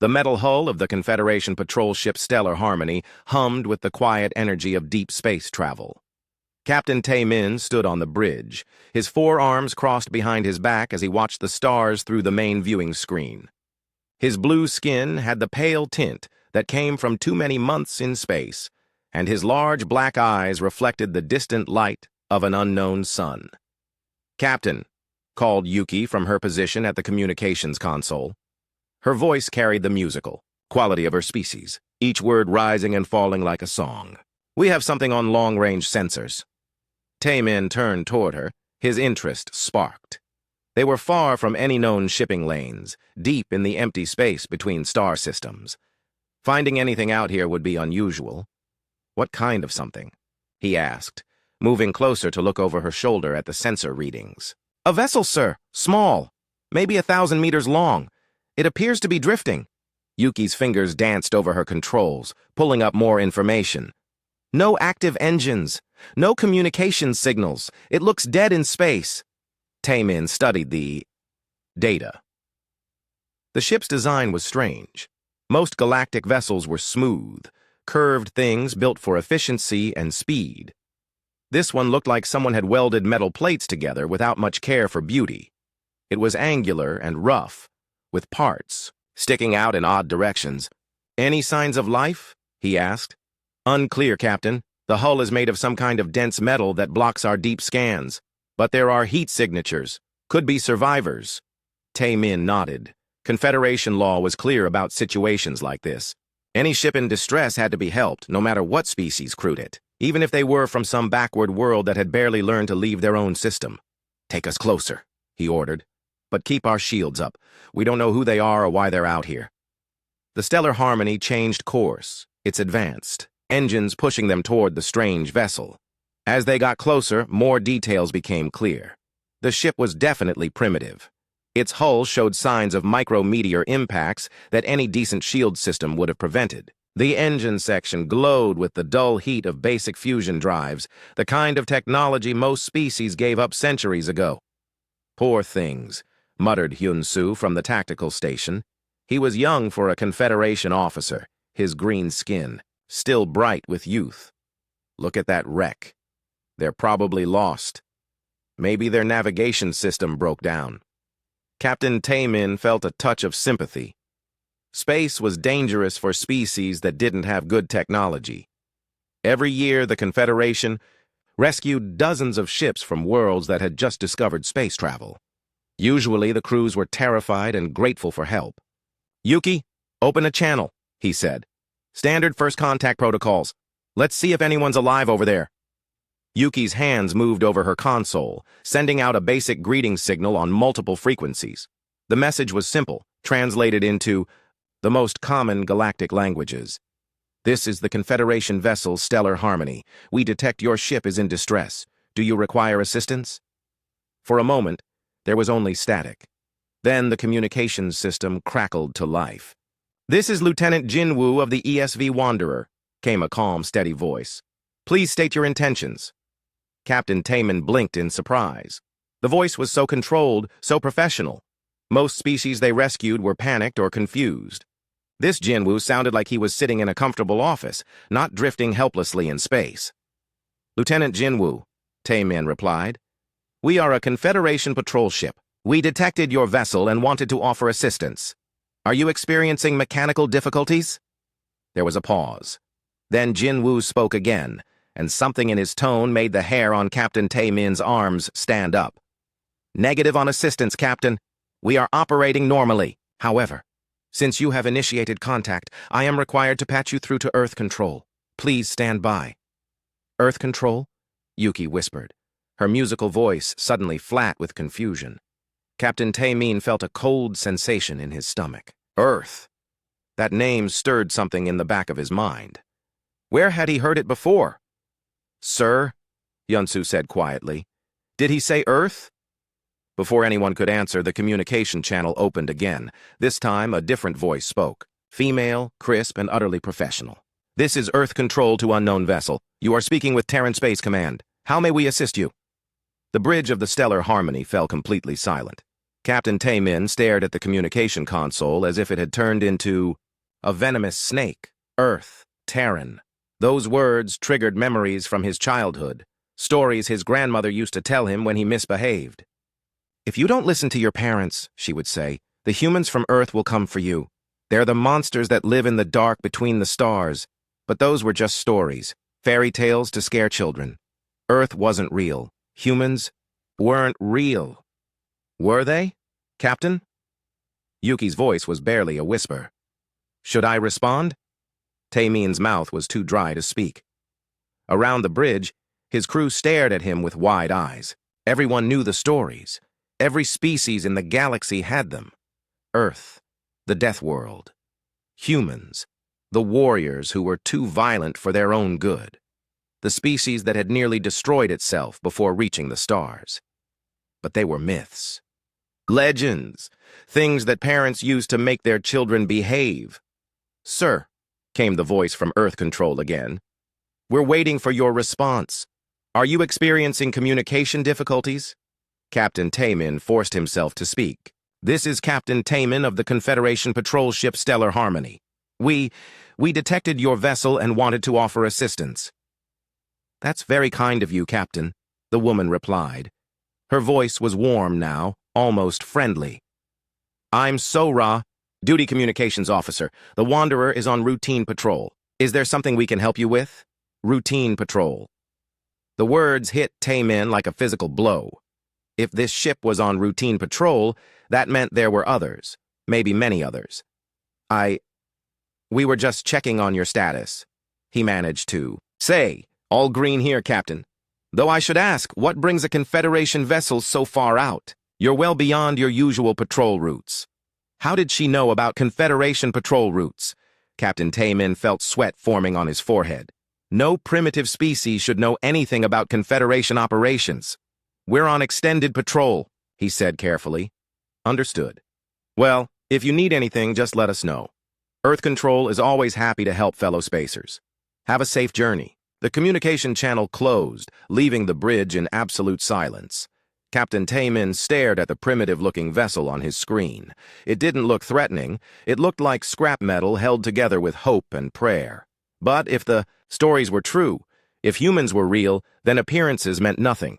The metal hull of the Confederation patrol ship Stellar Harmony hummed with the quiet energy of deep space travel. Captain Tae-min stood on the bridge, his forearms crossed behind his back as he watched the stars through the main viewing screen. His blue skin had the pale tint that came from too many months in space, and his large black eyes reflected the distant light of an unknown sun. "Captain," called Yuki from her position at the communications console. Her voice carried the musical quality of her species, each word rising and falling like a song. "We have something on long-range sensors." Tae-min turned toward her, his interest sparked. They were far from any known shipping lanes, deep in the empty space between star systems. Finding anything out here would be unusual. "What kind of something?" he asked, moving closer to look over her shoulder at the sensor readings. "A vessel, sir. Small. Maybe 1,000 meters long. It appears to be drifting." Yuki's fingers danced over her controls, pulling up more information. "No active engines. No communication signals. It looks dead in space." Tae-min studied the data. The ship's design was strange. Most galactic vessels were smooth, curved things built for efficiency and speed. This one looked like someone had welded metal plates together without much care for beauty. It was angular and rough, with parts sticking out in odd directions. "Any signs of life?" he asked. "Unclear, Captain. The hull is made of some kind of dense metal that blocks our deep scans. But there are heat signatures. Could be survivors." Tae-min nodded. Confederation law was clear about situations like this. Any ship in distress had to be helped, no matter what species crewed it, even if they were from some backward world that had barely learned to leave their own system. "Take us closer," he ordered. "But keep our shields up. We don't know who they are or why they're out here." The Stellar Harmony changed course. It's advanced, engines pushing them toward the strange vessel. As they got closer, more details became clear. The ship was definitely primitive. Its hull showed signs of micrometeor impacts that any decent shield system would have prevented. The engine section glowed with the dull heat of basic fusion drives, the kind of technology most species gave up centuries ago. "Poor things," muttered Hyun-soo from the tactical station. He was young for a Confederation officer, his green skin still bright with youth. "Look at that wreck. They're probably lost. Maybe their navigation system broke down." Captain Tae-min felt a touch of sympathy. Space was dangerous for species that didn't have good technology. Every year, the Confederation rescued dozens of ships from worlds that had just discovered space travel. Usually, the crews were terrified and grateful for help. "Yuki, open a channel," he said. "Standard first contact protocols. Let's see if anyone's alive over there." Yuki's hands moved over her console, sending out a basic greeting signal on multiple frequencies. The message was simple, translated into the most common galactic languages. "This is the Confederation vessel Stellar Harmony. We detect your ship is in distress. Do you require assistance?" For a moment, there was only static. Then the communications system crackled to life. "This is Lieutenant Jinwoo of the ESV Wanderer," came a calm, steady voice. "Please state your intentions." Captain Tae-min blinked in surprise. The voice was so controlled, so professional. Most species they rescued were panicked or confused. This Jinwoo sounded like he was sitting in a comfortable office, not drifting helplessly in space. "Lieutenant Jinwoo," Tae-min replied. "We are a Confederation patrol ship. We detected your vessel and wanted to offer assistance. Are you experiencing mechanical difficulties?" There was a pause. Then Jinwoo spoke again, and something in his tone made the hair on Captain Tae-min's arms stand up. "Negative on assistance, Captain. We are operating normally. However, since you have initiated contact, I am required to patch you through to Earth Control. Please stand by." "Earth Control?" Yuki whispered, her musical voice suddenly flat with confusion. Captain Tae-min felt a cold sensation in his stomach. Earth. That name stirred something in the back of his mind. Where had he heard it before? "Sir," Hyun-soo said quietly. "Did he say Earth?" Before anyone could answer, the communication channel opened again. This time, a different voice spoke. Female, crisp, and utterly professional. "This is Earth Control to unknown vessel. You are speaking with Terran Space Command. How may we assist you?" The bridge of the Stellar Harmony fell completely silent. Captain Taemin stared at the communication console as if it had turned into a venomous snake. Earth, Terran. Those words triggered memories from his childhood, stories his grandmother used to tell him when he misbehaved. "If you don't listen to your parents," she would say, "the humans from Earth will come for you. They're the monsters that live in the dark between the stars." But those were just stories, fairy tales to scare children. Earth wasn't real. Humans weren't real. Were they, Captain? Yuki's voice was barely a whisper. Should I respond? Taemin's mouth was too dry to speak. Around the bridge, his crew stared at him with wide eyes. Everyone knew the stories. Every species in the galaxy had them. Earth, the death world. Humans, the warriors who were too violent for their own good. The species that had nearly destroyed itself before reaching the stars. But they were myths. Legends, things that parents used to make their children behave. "Sir," came the voice from Earth Control again. "We're waiting for your response. Are you experiencing communication difficulties?" Captain Taemin forced himself to speak. "This is Captain Taemin of the Confederation patrol ship Stellar Harmony. We detected your vessel and wanted to offer assistance." "That's very kind of you, Captain," the woman replied. Her voice was warm now, almost friendly. "I'm Sora, Duty Communications Officer. The Wanderer is on routine patrol. Is there something we can help you with?" Routine patrol. The words hit Taemin like a physical blow. If this ship was on routine patrol, that meant there were others, maybe many others. We were just checking on your status," he managed to say. "All green here, Captain. Though I should ask, what brings a Confederation vessel so far out? You're well beyond your usual patrol routes." How did she know about Confederation patrol routes? Captain Taemin felt sweat forming on his forehead. No primitive species should know anything about Confederation operations. "We're on extended patrol," he said carefully. "Understood. Well, if you need anything, just let us know. Earth Control is always happy to help fellow spacers. Have a safe journey." The communication channel closed, leaving the bridge in absolute silence. Captain Taemin stared at the primitive-looking vessel on his screen. It didn't look threatening. It looked like scrap metal held together with hope and prayer. But if the stories were true, if humans were real, then appearances meant nothing.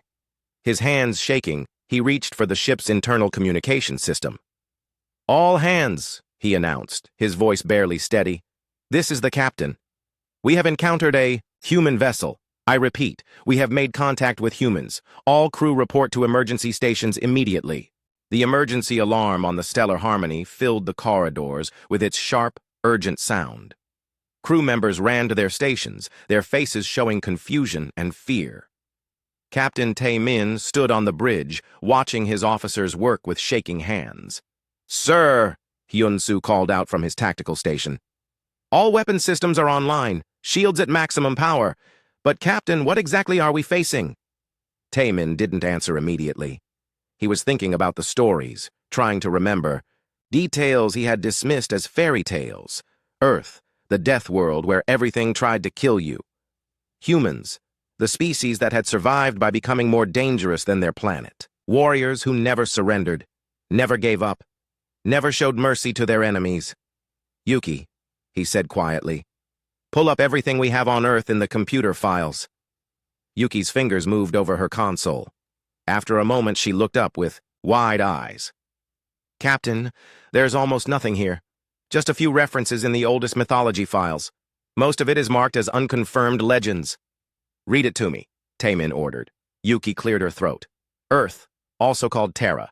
His hands shaking, he reached for the ship's internal communication system. "All hands," he announced, his voice barely steady. "This is the captain. We have encountered a human vessel. I repeat, we have made contact with humans. All crew report to emergency stations immediately." The emergency alarm on the Stellar Harmony filled the corridors with its sharp, urgent sound. Crew members ran to their stations, their faces showing confusion and fear. Captain Taemin stood on the bridge, watching his officers work with shaking hands. "Sir," Hyun-soo called out from his tactical station. "All weapon systems are online, shields at maximum power. But, Captain, what exactly are we facing?" Taemin didn't answer immediately. He was thinking about the stories, trying to remember. Details he had dismissed as fairy tales. Earth, the death world where everything tried to kill you. Humans, the species that had survived by becoming more dangerous than their planet. Warriors who never surrendered, never gave up, never showed mercy to their enemies. "Yuki," he said quietly, "pull up everything we have on Earth in the computer files." Yuki's fingers moved over her console. After a moment, she looked up with wide eyes. "Captain, there's almost nothing here. Just a few references in the oldest mythology files. Most of it is marked as unconfirmed legends." "Read it to me," Taemin ordered. Yuki cleared her throat. "Earth, also called Terra.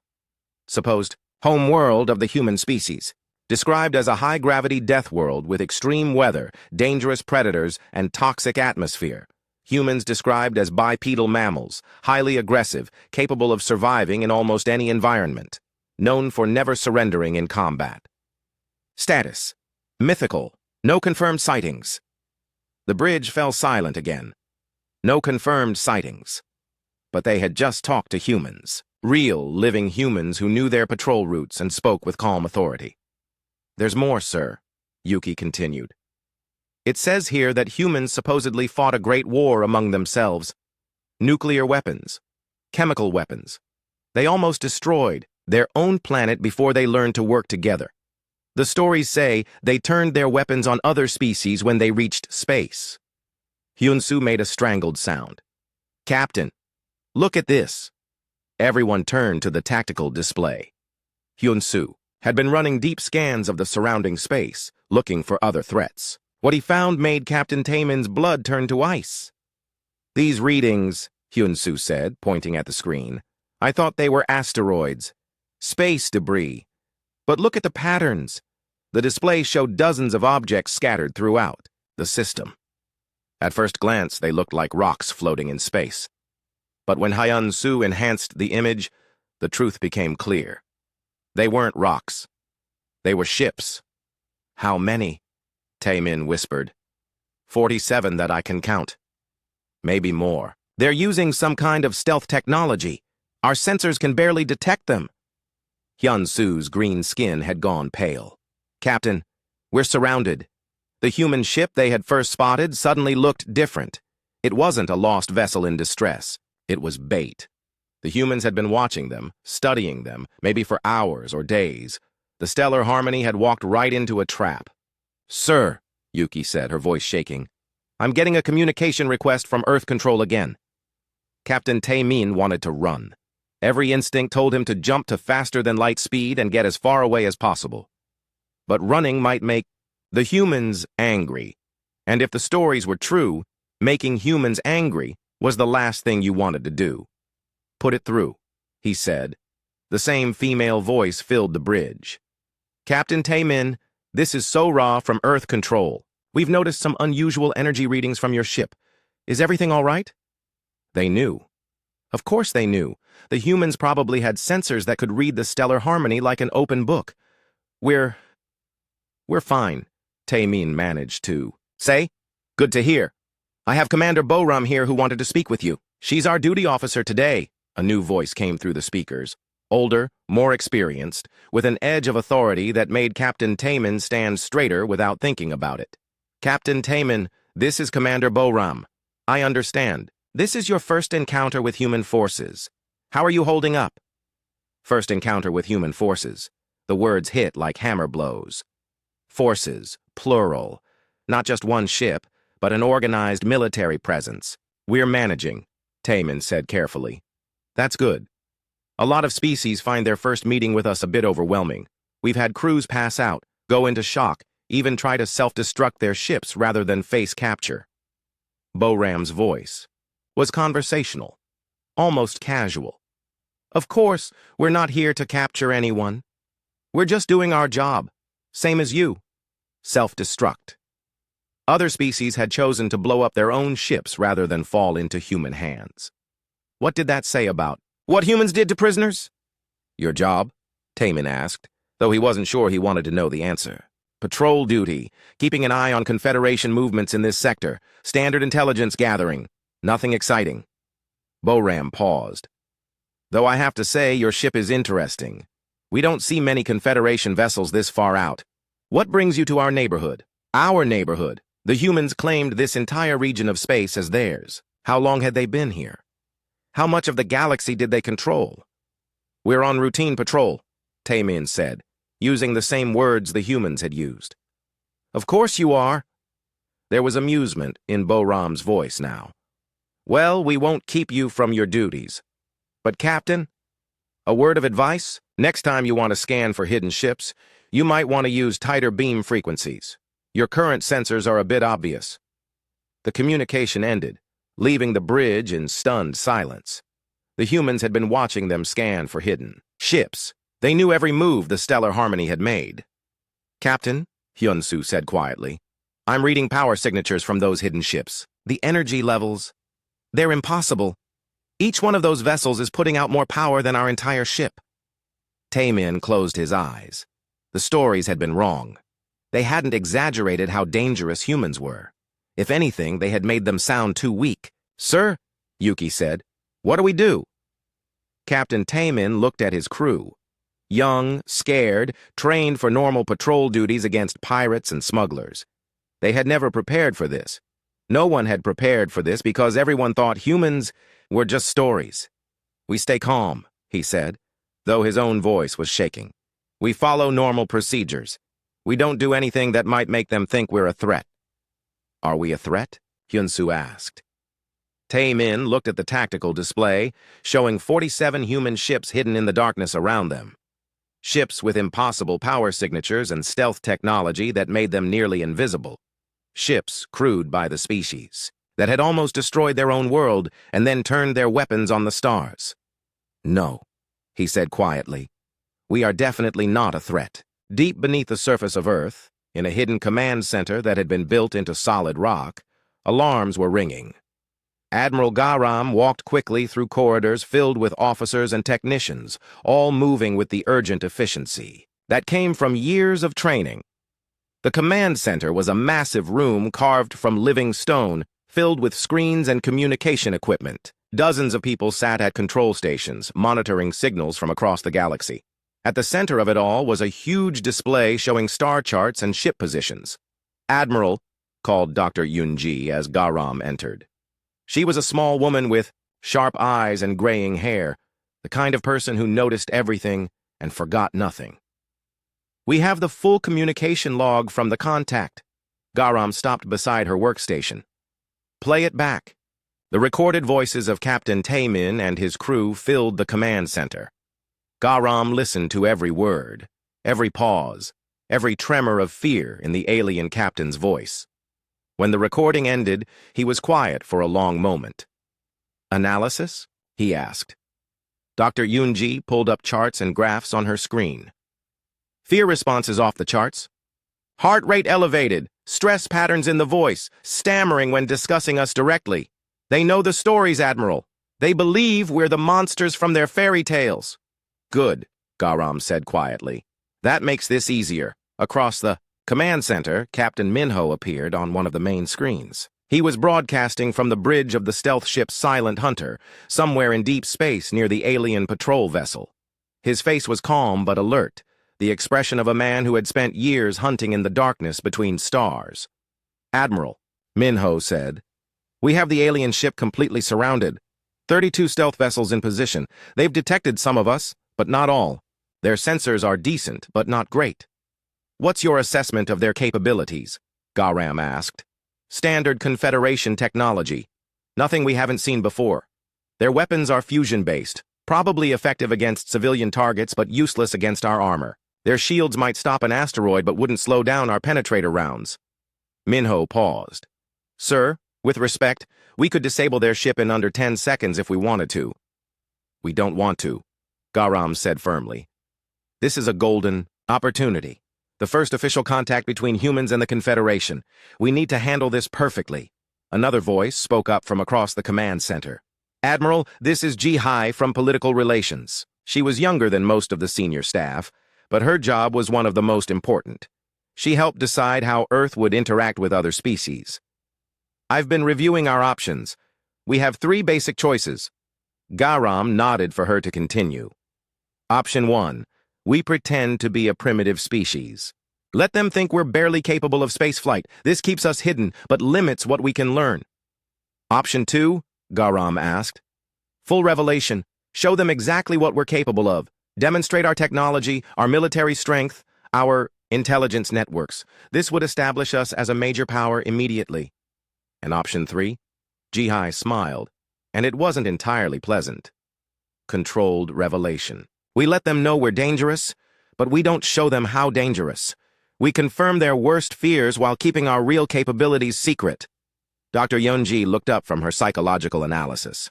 Supposed home world of the human species. Described as a high-gravity death world with extreme weather, dangerous predators, and toxic atmosphere. Humans described as bipedal mammals, highly aggressive, capable of surviving in almost any environment. Known for never surrendering in combat. Status: mythical, no confirmed sightings." The bridge fell silent again. No confirmed sightings. But they had just talked to humans. Real, living humans who knew their patrol routes and spoke with calm authority. "There's more, sir," Yuki continued. "It says here that humans supposedly fought a great war among themselves. Nuclear weapons, chemical weapons. They almost destroyed, their own planet before they learned to work together. The stories say they turned their weapons on other species when they reached space. Hyun-soo made a strangled sound. "Captain, look at this." Everyone turned to the tactical display. Hyun-soo had been running deep scans of the surrounding space, looking for other threats. What he found made Captain Taemin's blood turn to ice. "These readings," Hyun-soo said, pointing at the screen, "I thought they were asteroids, space debris. But look at the patterns." The display showed dozens of objects scattered throughout the system. At first glance, they looked like rocks floating in space. But when Hyun-soo enhanced the image, the truth became clear. They weren't rocks. They were ships. "How many?" Taemin whispered. 47 that I can count. Maybe more. They're using some kind of stealth technology. Our sensors can barely detect them." Hyun-soo's green skin had gone pale. "Captain, we're surrounded." The human ship they had first spotted suddenly looked different. It wasn't a lost vessel in distress. It was bait. The humans had been watching them, studying them, maybe for hours or days. The stellar harmony had walked right into a trap. "Sir," Yuki said, her voice shaking, "I'm getting a communication request from Earth Control again." Captain Taemin wanted to run. Every instinct told him to jump to faster-than-light speed and get as far away as possible. But running might make the humans angry. And if the stories were true, making humans angry was the last thing you wanted to do. "Put it through," he said. The same female voice filled the bridge. "Captain Taemin, this is So-Ra from Earth Control. We've noticed some unusual energy readings from your ship. Is everything all right?" They knew. Of course they knew. The humans probably had sensors that could read the stellar harmony like an open book. We're fine," Taemin managed to say. "Good to hear. I have Commander Boram here who wanted to speak with you. She's our duty officer today." A new voice came through the speakers. Older, more experienced, with an edge of authority that made Captain Taemin stand straighter without thinking about it. "Captain Taemin, this is Commander Boram. I understand. This is your first encounter with human forces. How are you holding up?" First encounter with human forces. The words hit like hammer blows. Forces, plural. Not just one ship, but an organized military presence. "We're managing," Taemin said carefully. "That's good. A lot of species find their first meeting with us a bit overwhelming. We've had crews pass out, go into shock, even try to self-destruct their ships rather than face capture." Boram's voice was conversational, almost casual. "Of course, we're not here to capture anyone. We're just doing our job, same as you. Self-destruct." Other species had chosen to blow up their own ships rather than fall into human hands. What did that say about what humans did to prisoners? "Your job?" Taemin asked, though he wasn't sure he wanted to know the answer. "Patrol duty, keeping an eye on Confederation movements in this sector, standard intelligence gathering. Nothing exciting." Boram paused. "Though I have to say, your ship is interesting. We don't see many Confederation vessels this far out. What brings you to our neighborhood?" "Our neighborhood." The humans claimed this entire region of space as theirs. How long had they been here? How much of the galaxy did they control? "We're on routine patrol," Taemin said, using the same words the humans had used. "Of course you are." There was amusement in Boram's voice now. "Well, we won't keep you from your duties. But Captain, a word of advice? Next time you want to scan for hidden ships, you might want to use tighter beam frequencies. Your current sensors are a bit obvious." The communication ended, leaving the bridge in stunned silence. The humans had been watching them scan for hidden ships. They knew every move the stellar harmony had made. "Captain," Hyun-soo said quietly, "I'm reading power signatures from those hidden ships. The energy levels, they're impossible. Each one of those vessels is putting out more power than our entire ship." Taemin closed his eyes. The stories had been wrong. They hadn't exaggerated how dangerous humans were. If anything, they had made them sound too weak. "Sir," Yuki said, "what do we do?" Captain Taemin looked at his crew. Young, scared, trained for normal patrol duties against pirates and smugglers. They had never prepared for this. No one had prepared for this because everyone thought humans were just stories. "We stay calm," he said. though his own voice was shaking. "We follow normal procedures. We don't do anything that might make them think we're a threat." "Are we a threat?" Hyunsu asked. Tae-min looked at the tactical display, showing 47 human ships hidden in the darkness around them. Ships with impossible power signatures and stealth technology that made them nearly invisible. Ships crewed by the species, that had almost destroyed their own world and then turned their weapons on the stars. "No," he said quietly. "We are definitely not a threat." Deep beneath the surface of Earth, in a hidden command center that had been built into solid rock, alarms were ringing. Admiral Garam walked quickly through corridors filled with officers and technicians, all moving with the urgent efficiency that came from years of training. The command center was a massive room carved from living stone, filled with screens and communication equipment. Dozens of people sat at control stations, monitoring signals from across the galaxy. At the center of it all was a huge display showing star charts and ship positions. "Admiral," called Dr. Yunji as Garam entered. She was a small woman with sharp eyes and graying hair, the kind of person who noticed everything and forgot nothing. "We have the full communication log from the contact." Garam stopped beside her workstation. "Play it back." The recorded voices of Captain Tae-min and his crew filled the command center. Garam listened to every word, every pause, every tremor of fear in the alien captain's voice. When the recording ended, he was quiet for a long moment. "Analysis?" he asked. Dr. Yunji pulled up charts and graphs on her screen. "Fear responses off the charts. Heart rate elevated, stress patterns in the voice, stammering when discussing us directly. They know the stories, Admiral. They believe we're the monsters from their fairy tales." "Good," Garam said quietly. "That makes this easier." Across the command center, Captain Minho appeared on one of the main screens. He was broadcasting from the bridge of the stealth ship Silent Hunter, somewhere in deep space near the alien patrol vessel. His face was calm but alert, the expression of a man who had spent years hunting in the darkness between stars. "Admiral," Minho said, "we have the alien ship completely surrounded. 32 stealth vessels in position. They've detected some of us, but not all. Their sensors are decent, but not great." "What's your assessment of their capabilities?" Garam asked. "Standard Confederation technology. Nothing we haven't seen before. Their weapons are fusion-based, probably effective against civilian targets but useless against our armor. Their shields might stop an asteroid but wouldn't slow down our penetrator rounds." Minho paused. "Sir, with respect, we could disable their ship in under 10 seconds if we wanted to." "We don't want to," Garam said firmly. "This is a golden opportunity. The first official contact between humans and the Confederation. We need to handle this perfectly." Another voice spoke up from across the command center. "Admiral, this is Ji-hai from Political Relations." She was younger than most of the senior staff, but her job was one of the most important. She helped decide how Earth would interact with other species. "I've been reviewing our options. We have 3 basic choices." Garam nodded for her to continue. "Option 1. We pretend to be a primitive species. Let them think we're barely capable of spaceflight. This keeps us hidden, but limits what we can learn." "Option 2, Garam asked. "Full revelation. Show them exactly what we're capable of. Demonstrate our technology, our military strength, our intelligence networks. This would establish us as a major power immediately." And Option 3? Ji-hai smiled, and it wasn't entirely pleasant. "Controlled revelation. We let them know we're dangerous, but we don't show them how dangerous. We confirm their worst fears while keeping our real capabilities secret." Dr. Yunji looked up from her psychological analysis.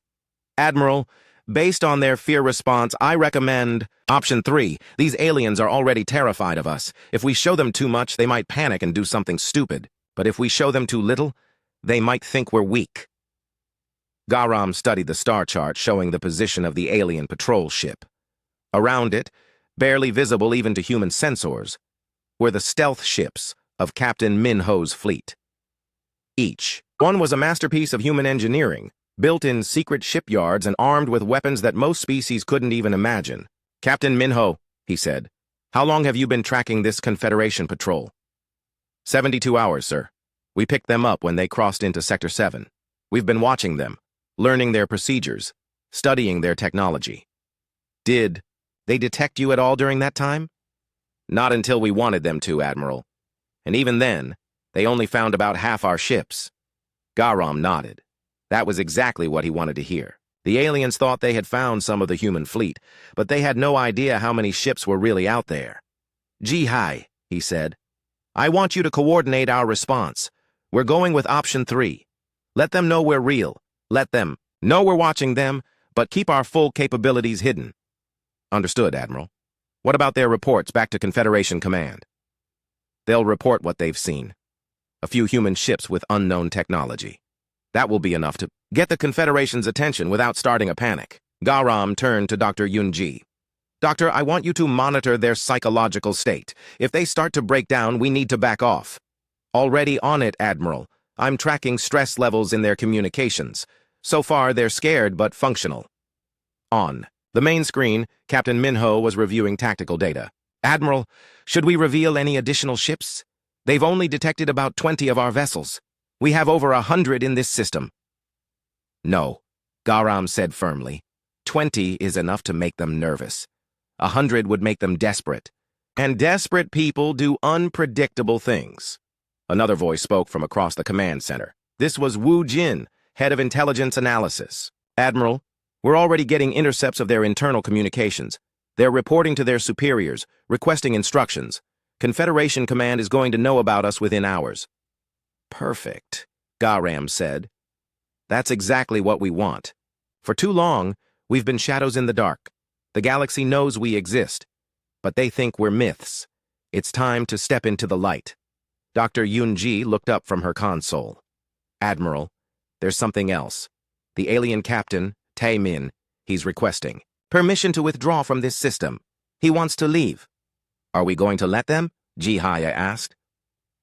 "Admiral, based on their fear response, I recommend Option 3. These aliens are already terrified of us. If we show them too much, they might panic and do something stupid. But if we show them too little, they might think we're weak." Garam studied the star chart showing the position of the alien patrol ship. Around it, barely visible even to human sensors, were the stealth ships of Captain Minho's fleet. Each one was a masterpiece of human engineering, built in secret shipyards and armed with weapons that most species couldn't even imagine. "Captain Minho," he said, "how long have you been tracking this Confederation patrol?" 72 hours, sir. We picked them up when they crossed into Sector 7. We've been watching them, learning their procedures, studying their technology." "Did They detect you at all during that time? Not until we wanted them to, Admiral. And even then, they only found about half our ships. Garam nodded. That was exactly what he wanted to hear. The aliens thought they had found some of the human fleet, but they had no idea how many ships were really out there. Jihai, he said, I want you to coordinate our response. We're going with option 3. Let them know we're real. Let them know we're watching them, but keep our full capabilities hidden. Understood, Admiral. What about their reports back to Confederation Command? They'll report what they've seen. A few human ships with unknown technology. That will be enough to get the Confederation's attention without starting a panic. Garam turned to Dr. Yunji. Doctor, I want you to monitor their psychological state. If they start to break down, we need to back off. Already on it, Admiral. I'm tracking stress levels in their communications. So far, they're scared but functional. On the main screen, Captain Minho was reviewing tactical data. Admiral, should we reveal any additional ships? They've only detected about 20 of our vessels. We have over 100 in this system. No, Garam said firmly. 20 is enough to make them nervous. 100 would make them desperate. And desperate people do unpredictable things. Another voice spoke from across the command center. This was Wu Jin, head of intelligence analysis. Admiral, we're already getting intercepts of their internal communications. They're reporting to their superiors, requesting instructions. Confederation Command is going to know about us within hours. Perfect, Garam said. That's exactly what we want. For too long, we've been shadows in the dark. The galaxy knows we exist, but they think we're myths. It's time to step into the light. Dr. Yunji looked up from her console. Admiral, there's something else. The alien captain, Tae Min, he's requesting permission to withdraw from this system. He wants to leave. Are we going to let them? Jihaya asked.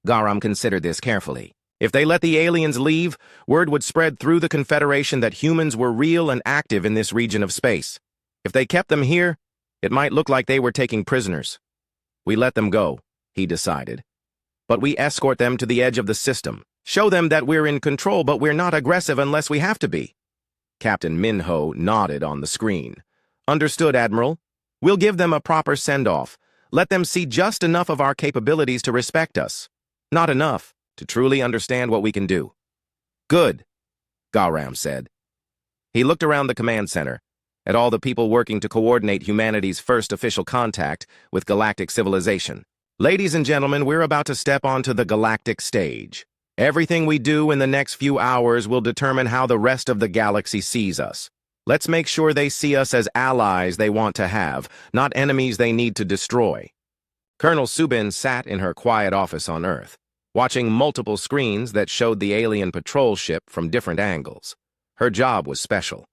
Garam considered this carefully. If they let the aliens leave, word would spread through the Confederation that humans were real and active in this region of space. If they kept them here, it might look like they were taking prisoners. We let them go, he decided. But we escort them to the edge of the system. Show them that we're in control, but we're not aggressive unless we have to be. Captain Minho nodded on the screen. Understood, Admiral. We'll give them a proper send-off. Let them see just enough of our capabilities to respect us. Not enough to truly understand what we can do. Good, Garam said. He looked around the command center, at all the people working to coordinate humanity's first official contact with galactic civilization. Ladies and gentlemen, we're about to step onto the galactic stage. Everything we do in the next few hours will determine how the rest of the galaxy sees us. Let's make sure they see us as allies they want to have, not enemies they need to destroy. Colonel Subin sat in her quiet office on Earth, watching multiple screens that showed the alien patrol ship from different angles. Her job was special.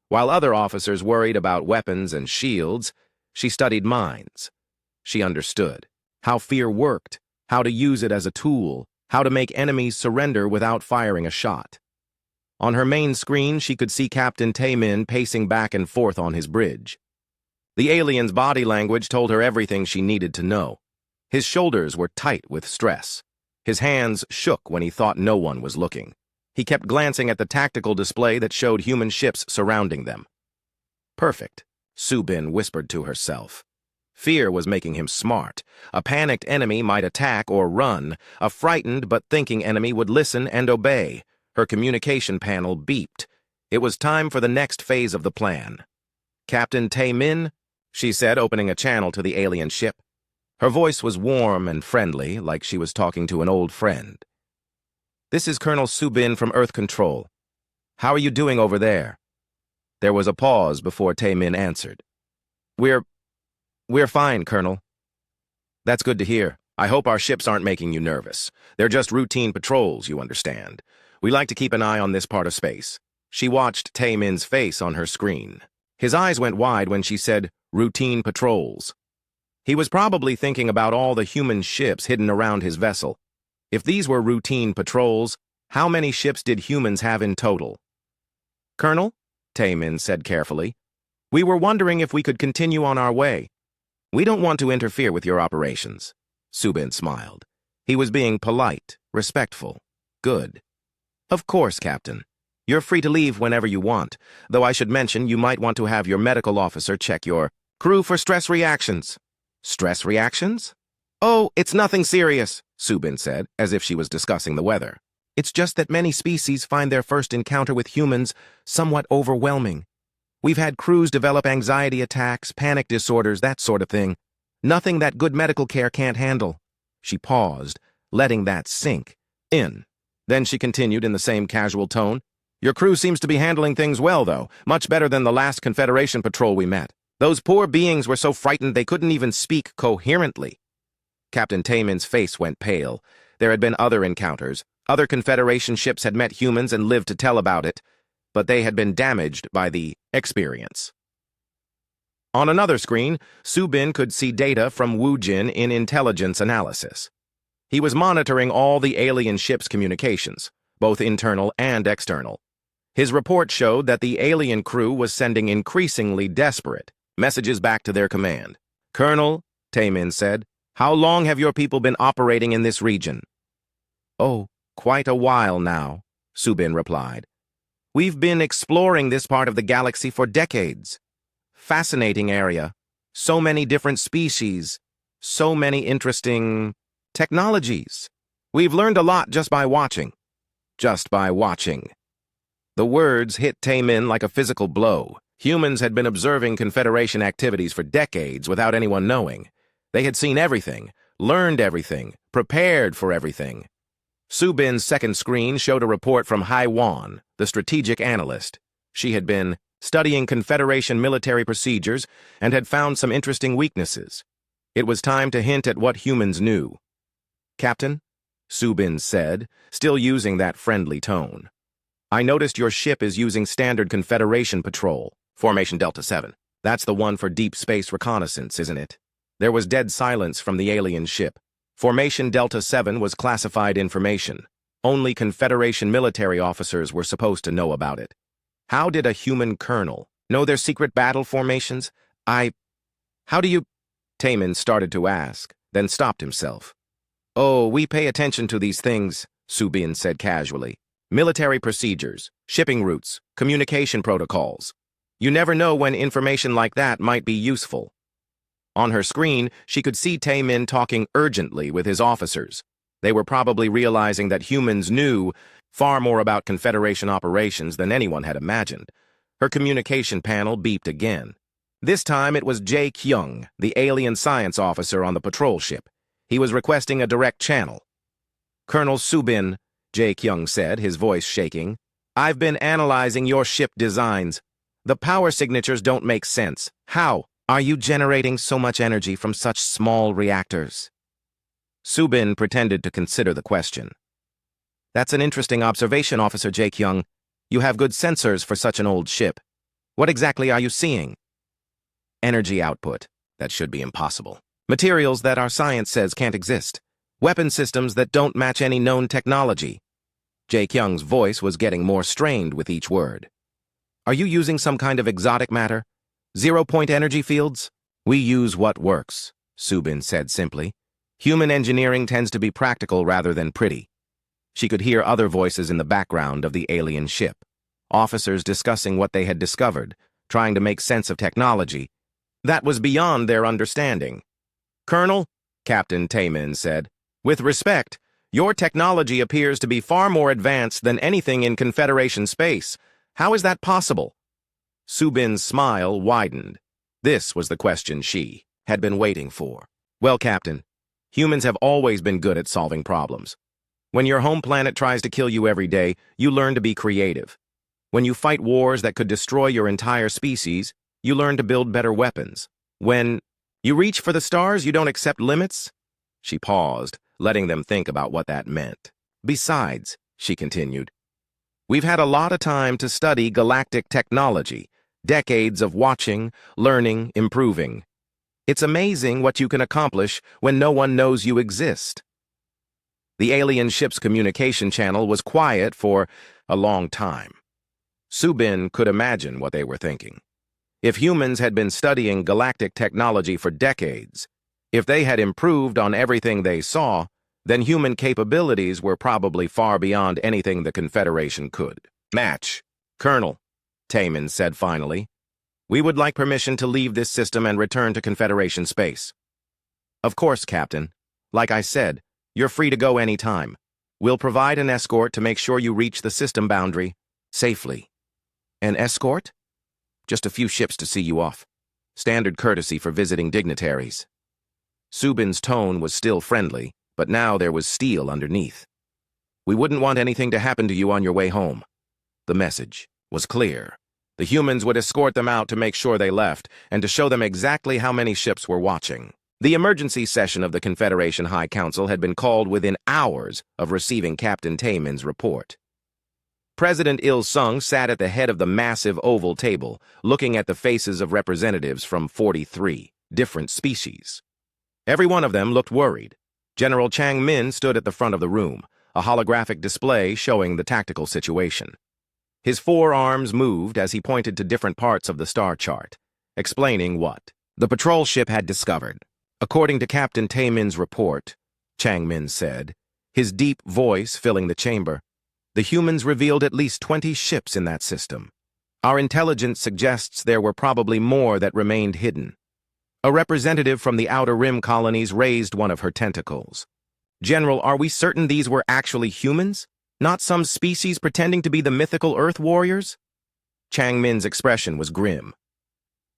While other officers worried about weapons and shields, she studied minds. She understood how fear worked, how to use it as a tool, how to make enemies surrender without firing a shot. On her main screen, she could see Captain Tae Min pacing back and forth on his bridge. The alien's body language told her everything she needed to know. His shoulders were tight with stress. His hands shook when he thought no one was looking. He kept glancing at the tactical display that showed human ships surrounding them. Perfect, Subin whispered to herself. Fear was making him smart. A panicked enemy might attack or run. A frightened but thinking enemy would listen and obey. Her communication panel beeped. It was time for the next phase of the plan. Captain Tae Min, she said, opening a channel to the alien ship. Her voice was warm and friendly, like she was talking to an old friend. This is Colonel Subin from Earth Control. How are you doing over there? There was a pause before Tae Min answered. We're fine, Colonel. That's good to hear. I hope our ships aren't making you nervous. They're just routine patrols, you understand. We like to keep an eye on this part of space. She watched Tae Min's face on her screen. His eyes went wide when she said, routine patrols. He was probably thinking about all the human ships hidden around his vessel. If these were routine patrols, how many ships did humans have in total? Colonel, Tae Min said carefully, we were wondering if we could continue on our way. We don't want to interfere with your operations. Subin smiled. He was being polite, respectful. Good. Of course, Captain. You're free to leave whenever you want, though I should mention you might want to have your medical officer check your Crew for stress reactions. Stress reactions? Oh, it's nothing serious, Subin said, as if she was discussing the weather. It's just that many species find their first encounter with humans somewhat overwhelming. We've had crews develop anxiety attacks, panic disorders, that sort of thing. Nothing that good medical care can't handle. She paused, letting that sink in. Then she continued in the same casual tone. Your crew seems to be handling things well, though, much better than the last Confederation patrol we met. Those poor beings were so frightened they couldn't even speak coherently. Captain Taemin's face went pale. There had been other encounters. Other Confederation ships had met humans and lived to tell about it, but they had been damaged by the experience. On another screen, Subin could see data from Wu Jin in intelligence analysis. He was monitoring all the alien ships' communications, both internal and external. His report showed that the alien crew was sending increasingly desperate messages back to their command. Colonel, Taemin said, how long have your people been operating in this region? Oh, quite a while now, Subin replied. We've been exploring this part of the galaxy for decades. Fascinating area. So many different species. So many interesting technologies. We've learned a lot just by watching. Just by watching. The words hit Taemin like a physical blow. Humans had been observing Confederation activities for decades without anyone knowing. They had seen everything, learned everything, prepared for everything. Subin's second screen showed a report from Hai Wan, the strategic analyst. She had been studying Confederation military procedures and had found some interesting weaknesses. It was time to hint at what humans knew. Captain, Subin said, still using that friendly tone. I noticed your ship is using standard Confederation patrol, Formation Delta 7. That's the one for deep space reconnaissance, isn't it? There was dead silence from the alien ship. Formation Delta 7 was classified information. Only Confederation military officers were supposed to know about it. How did a human colonel know their secret battle formations? How do you... Taemin started to ask, then stopped himself. Oh, we pay attention to these things, Subin said casually. Military procedures, shipping routes, communication protocols. You never know when information like that might be useful. On her screen, she could see Taemin talking urgently with his officers. They were probably realizing that humans knew far more about Confederation operations than anyone had imagined. Her communication panel beeped again. This time it was Jae Kyung, the alien science officer on the patrol ship. He was requesting a direct channel. Colonel Subin, Jae Kyung said, his voice shaking, I've been analyzing your ship designs. The power signatures don't make sense. How are you generating so much energy from such small reactors? Subin pretended to consider the question. That's an interesting observation, Officer Jae Kyung. You have good sensors for such an old ship. What exactly are you seeing? Energy output. That should be impossible. Materials that our science says can't exist. Weapon systems that don't match any known technology. Jae Kyung's voice was getting more strained with each word. Are you using some kind of exotic matter? 0-point energy fields? We use what works, Subin said simply. Human engineering tends to be practical rather than pretty. She could hear other voices in the background of the alien ship. Officers discussing what they had discovered, trying to make sense of technology. That was beyond their understanding. Colonel, Captain Taemin said, with respect, your technology appears to be far more advanced than anything in Confederation space. How is that possible? Subin's smile widened. This was the question she had been waiting for. Well, Captain, humans have always been good at solving problems. When your home planet tries to kill you every day, you learn to be creative. When you fight wars that could destroy your entire species, you learn to build better weapons. When you reach for the stars, you don't accept limits? She paused, letting them think about what that meant. Besides, she continued, we've had a lot of time to study galactic technology, decades of watching, learning, improving. It's amazing what you can accomplish when no one knows you exist. The alien ship's communication channel was quiet for a long time. Subin could imagine what they were thinking. If humans had been studying galactic technology for decades, if they had improved on everything they saw, then human capabilities were probably far beyond anything the Confederation could match. Colonel, Taemin said finally, We would like permission to leave this system and return to Confederation space. Of course, Captain. Like I said, you're free to go any time. We'll provide an escort to make sure you reach the system boundary safely. An escort? Just a few ships to see you off. Standard courtesy for visiting dignitaries. Subin's tone was still friendly, but now there was steel underneath. We wouldn't want anything to happen to you on your way home. The message was clear. The humans would escort them out to make sure they left, and to show them exactly how many ships were watching. The emergency session of the Confederation High Council had been called within hours of receiving Captain Taemin's report. President Il-sung sat at the head of the massive oval table, looking at the faces of representatives from 43 different species. Every one of them looked worried. General Chang Min stood at the front of the room, a holographic display showing the tactical situation. His forearms moved as he pointed to different parts of the star chart, explaining what the patrol ship had discovered. According to Captain Taemin's report, Chang Min said, his deep voice filling the chamber, the humans revealed at least 20 ships in that system. Our intelligence suggests there were probably more that remained hidden. A representative from the Outer Rim colonies raised one of her tentacles. General, are we certain these were actually humans? Not some species pretending to be the mythical Earth warriors? Chang Min's expression was grim.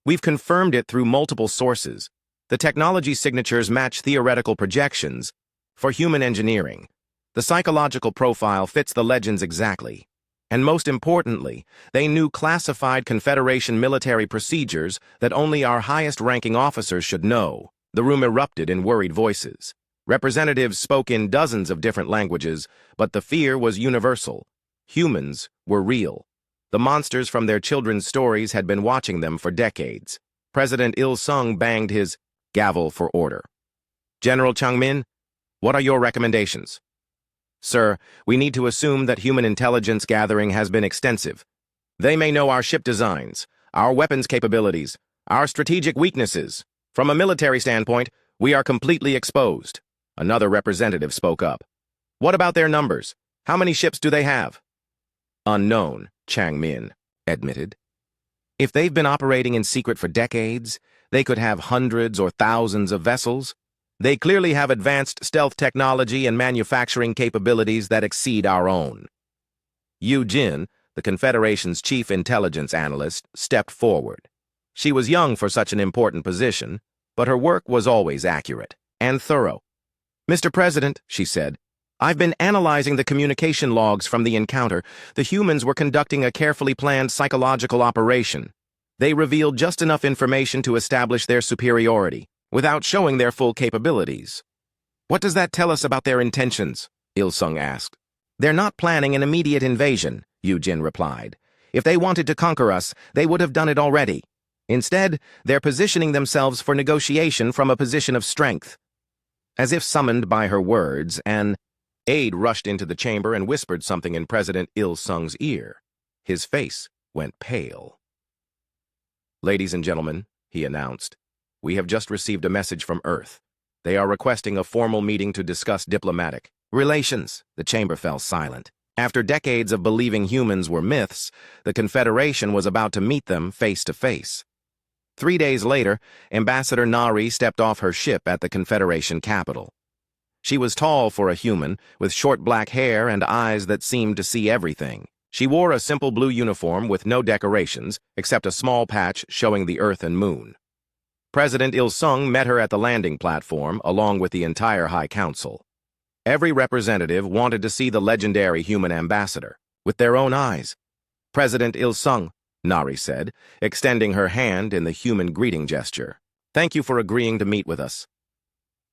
We've confirmed it through multiple sources. The technology signatures match theoretical projections for human engineering. The psychological profile fits the legends exactly. And most importantly, they knew classified Confederation military procedures that only our highest-ranking officers should know. The room erupted in worried voices. Representatives spoke in dozens of different languages, but the fear was universal. Humans were real. The monsters from their children's stories had been watching them for decades. President Il-sung banged his gavel for order. General Chang Min, what are your recommendations? Sir, we need to assume that human intelligence gathering has been extensive. They may know our ship designs, our weapons capabilities, our strategic weaknesses. From a military standpoint, we are completely exposed. Another representative spoke up. What about their numbers? How many ships do they have? Unknown, Chang Min admitted. If they've been operating in secret for decades, they could have hundreds or thousands of vessels. They clearly have advanced stealth technology and manufacturing capabilities that exceed our own. Yu Jin, the Confederation's chief intelligence analyst, stepped forward. She was young for such an important position, but her work was always accurate and thorough. Mr. President, she said, I've been analyzing the communication logs from the encounter. The humans were conducting a carefully planned psychological operation. They revealed just enough information to establish their superiority, without showing their full capabilities. What does that tell us about their intentions? Il-sung asked. They're not planning an immediate invasion, Yu Jin replied. If they wanted to conquer us, they would have done it already. Instead, they're positioning themselves for negotiation from a position of strength. As if summoned by her words, an aide rushed into the chamber and whispered something in President Il-sung's ear. His face went pale. Ladies and gentlemen, he announced, we have just received a message from Earth. They are requesting a formal meeting to discuss diplomatic relations. The chamber fell silent. After decades of believing humans were myths, the Confederation was about to meet them face to face. 3 days later, Ambassador Nari stepped off her ship at the Confederation capital. She was tall for a human, with short black hair and eyes that seemed to see everything. She wore a simple blue uniform with no decorations, except a small patch showing the Earth and Moon. President Il-sung met her at the landing platform, along with the entire High Council. Every representative wanted to see the legendary human ambassador, with their own eyes. President Il-sung, Nari said, extending her hand in the human greeting gesture. Thank you for agreeing to meet with us.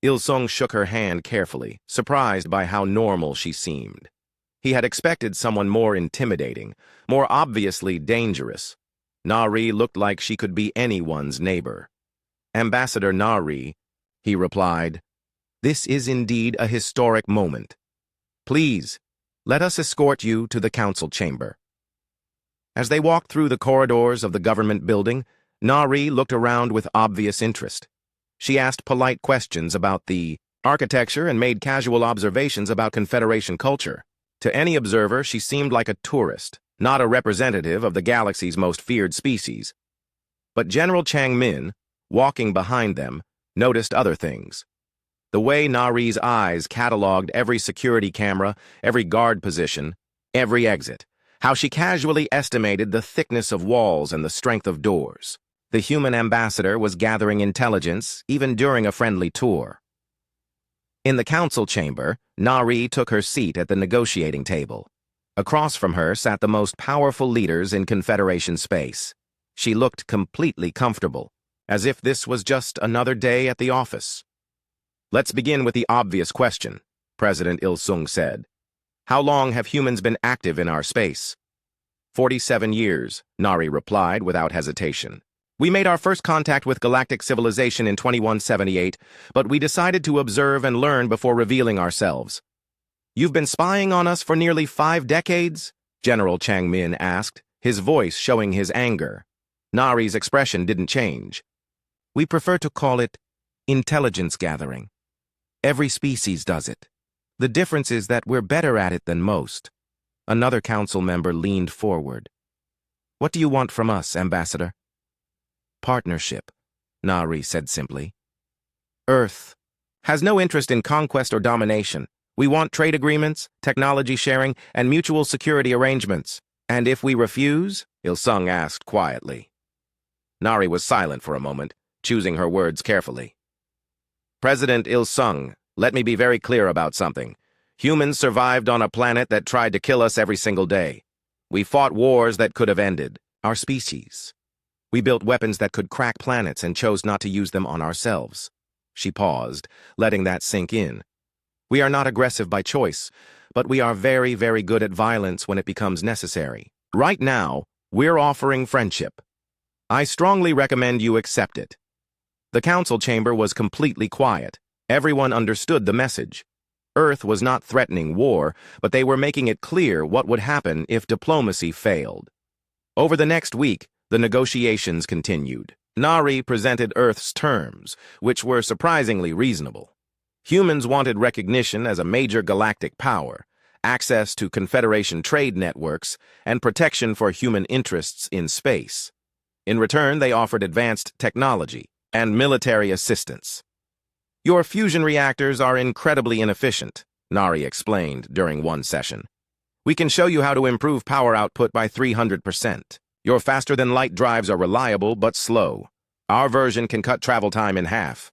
Il-sung shook her hand carefully, surprised by how normal she seemed. He had expected someone more intimidating, more obviously dangerous. Nari looked like she could be anyone's neighbor. Ambassador Nari, he replied, this is indeed a historic moment. Please, let us escort you to the council chamber. As they walked through the corridors of the government building, Nari looked around with obvious interest. She asked polite questions about the architecture and made casual observations about Confederation culture. To any observer, she seemed like a tourist, not a representative of the galaxy's most feared species. But General Chang Min, walking behind them, noticed other things. The way Nari's eyes cataloged every security camera, every guard position, every exit. How she casually estimated the thickness of walls and the strength of doors. The human ambassador was gathering intelligence, even during a friendly tour. In the council chamber, Nari took her seat at the negotiating table. Across from her sat the most powerful leaders in Confederation space. She looked completely comfortable, as if this was just another day at the office. "Let's begin with the obvious question," President Il-sung said. "How long have humans been active in our space?" 47 years, Nari replied without hesitation. "We made our first contact with galactic civilization in 2178, but we decided to observe and learn before revealing ourselves." "You've been spying on us for nearly 5 decades?" General Chang Min asked, his voice showing his anger. Nari's expression didn't change. "We prefer to call it intelligence gathering. Every species does it. The difference is that we're better at it than most." Another council member leaned forward. "What do you want from us, Ambassador?" "Partnership," Nari said simply. "Earth has no interest in conquest or domination. We want trade agreements, technology sharing, and mutual security arrangements. And if we refuse?" Il-sung asked quietly. Nari was silent for a moment, choosing her words carefully. "President Il-sung, let me be very clear about something. Humans survived on a planet that tried to kill us every single day. We fought wars that could have ended our species. We built weapons that could crack planets and chose not to use them on ourselves." She paused, letting that sink in. "We are not aggressive by choice, but we are very, very good at violence when it becomes necessary. Right now, we're offering friendship. I strongly recommend you accept it." The council chamber was completely quiet. Everyone understood the message. Earth was not threatening war, but they were making it clear what would happen if diplomacy failed. Over the next week, the negotiations continued. Nari presented Earth's terms, which were surprisingly reasonable. Humans wanted recognition as a major galactic power, access to Confederation trade networks, and protection for human interests in space. In return, they offered advanced technology and military assistance. "Your fusion reactors are incredibly inefficient," Nari explained during one session. "We can show you how to improve power output by 300%. Your faster-than-light drives are reliable but slow. Our version can cut travel time in half."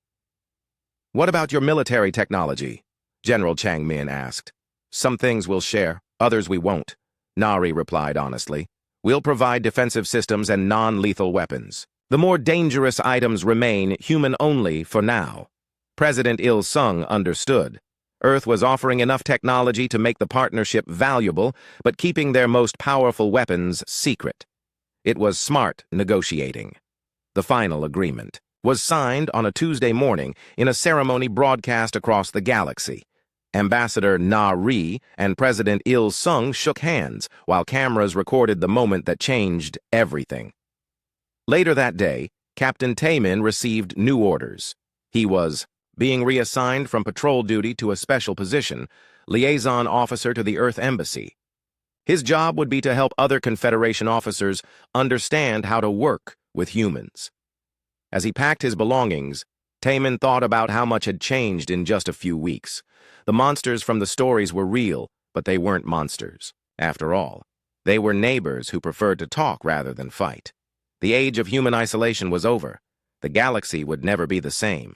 "What about your military technology?" General Chang Min asked. "Some things we'll share, others we won't," Nari replied honestly. "We'll provide defensive systems and non-lethal weapons. The more dangerous items remain human-only for now." President Il-sung understood. Earth was offering enough technology to make the partnership valuable, but keeping their most powerful weapons secret. It was smart negotiating. The final agreement was signed on a Tuesday morning in a ceremony broadcast across the galaxy. Ambassador Nari and President Il-sung shook hands while cameras recorded the moment that changed everything. Later that day, Captain Taemin received new orders. He was being reassigned from patrol duty to a special position, liaison officer to the Earth Embassy. His job would be to help other Confederation officers understand how to work with humans. As he packed his belongings, Taemin thought about how much had changed in just a few weeks. The monsters from the stories were real, but they weren't monsters. After all, they were neighbors who preferred to talk rather than fight. The age of human isolation was over. The galaxy would never be the same.